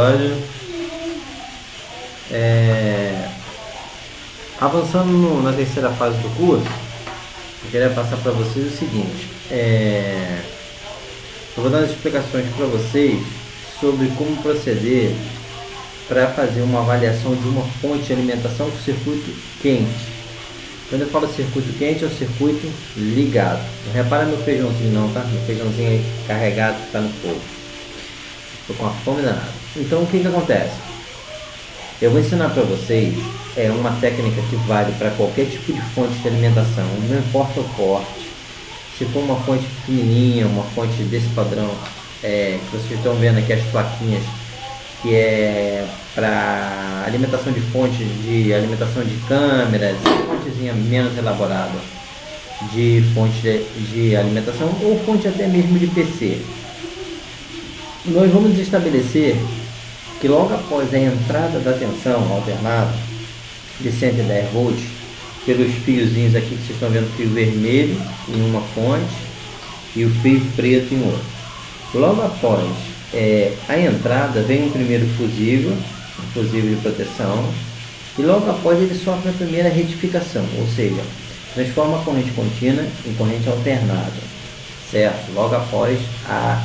episódio. Avançando na terceira fase do curso, eu queria passar para vocês o seguinte. Eu vou dar umas explicações para vocês sobre como proceder para fazer uma avaliação de uma fonte de alimentação com circuito quente. Quando eu falo circuito quente, é o circuito ligado. Não repara no feijãozinho não, tá? No feijãozinho aí carregado que está no fogo. Estou com uma fome danada. Então o que acontece? Eu vou ensinar para vocês uma técnica que vale para qualquer tipo de fonte de alimentação. Não importa o corte. Se for uma fonte pequenininha, uma fonte desse padrão, que vocês estão vendo aqui as plaquinhas, que é para alimentação de fontes de alimentação de câmeras, fontezinha menos elaborada de fonte de alimentação ou fonte até mesmo de PC. Nós vamos estabelecer que logo após a entrada da tensão alternada de 110 volts, pelos fiozinhos aqui que vocês estão vendo, fio vermelho em uma fonte e o fio preto em outra. Logo após a entrada vem o primeiro fusível, um fusível de proteção, e logo após ele sofre a primeira retificação, ou seja, transforma a corrente contínua em corrente alternada, certo? Logo após a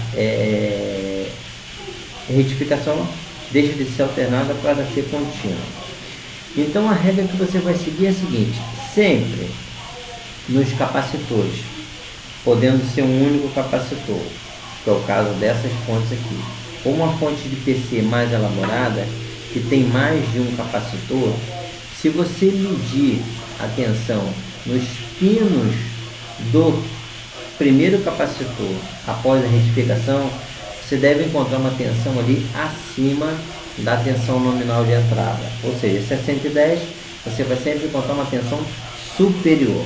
retificação deixa de ser alternada para ser contínua. Então a regra que você vai seguir é a seguinte: sempre nos capacitores, podendo ser um único capacitor, que é o caso dessas fontes aqui, ou uma fonte de PC mais elaborada, que tem mais de um capacitor, se você medir a tensão nos pinos do primeiro capacitor após a retificação, você deve encontrar uma tensão ali acima da tensão nominal de entrada. Ou seja, se é 110, você vai sempre encontrar uma tensão superior.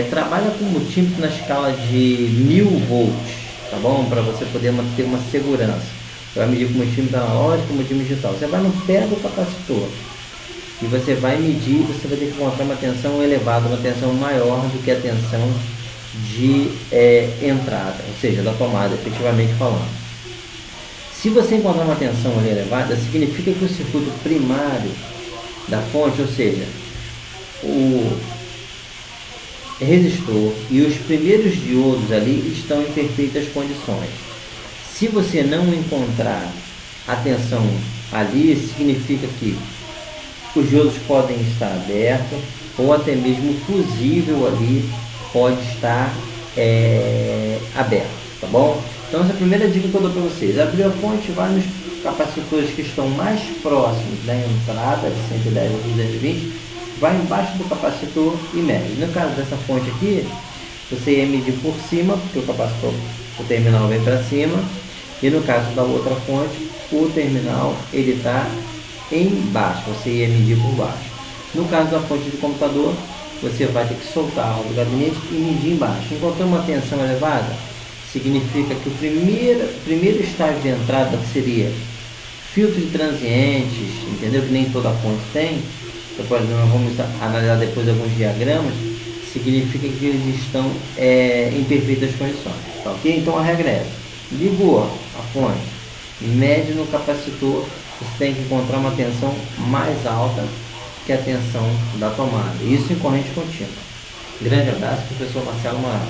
Trabalha com multímetro na escala de 1000 volts, tá bom? Para você poder ter uma segurança. Você vai medir com multímetro analógico, com multímetro digital. Você vai no pé do capacitor e você vai medir, você vai ter que encontrar uma tensão elevada, uma tensão maior do que a tensão de entrada, ou seja, da tomada, efetivamente falando. Se você encontrar uma tensão ali elevada, significa que o circuito primário da fonte, ou seja, o resistor e os primeiros diodos ali estão em perfeitas condições. Se você não encontrar a tensão ali, significa que os diodos podem estar abertos ou até mesmo o fusível ali pode estar aberto, tá bom? Então essa é a primeira dica que eu dou para vocês. Abrir a fonte, vai nos capacitores que estão mais próximos da entrada de 110 ou 220, vai embaixo do capacitor e mede. No caso dessa fonte aqui, você ia medir por cima, porque o capacitor, o terminal vem para cima, e no caso da outra fonte, o terminal ele está embaixo, você ia medir por baixo. No caso da fonte de computador, você vai ter que soltar o gabinete e medir embaixo. Encontrou uma tensão elevada, significa que o primeiro estágio de entrada, que seria filtro de transientes, entendeu? Que nem toda fonte tem. Depois nós vamos analisar depois alguns diagramas. Significa que eles estão em perfeitas condições, tá ok? Então a regra é essa: ligou a fonte, mede no capacitor, você tem que encontrar uma tensão mais alta que a tensão da tomada. Isso em corrente contínua. Grande abraço, professor Marcelo Amaral.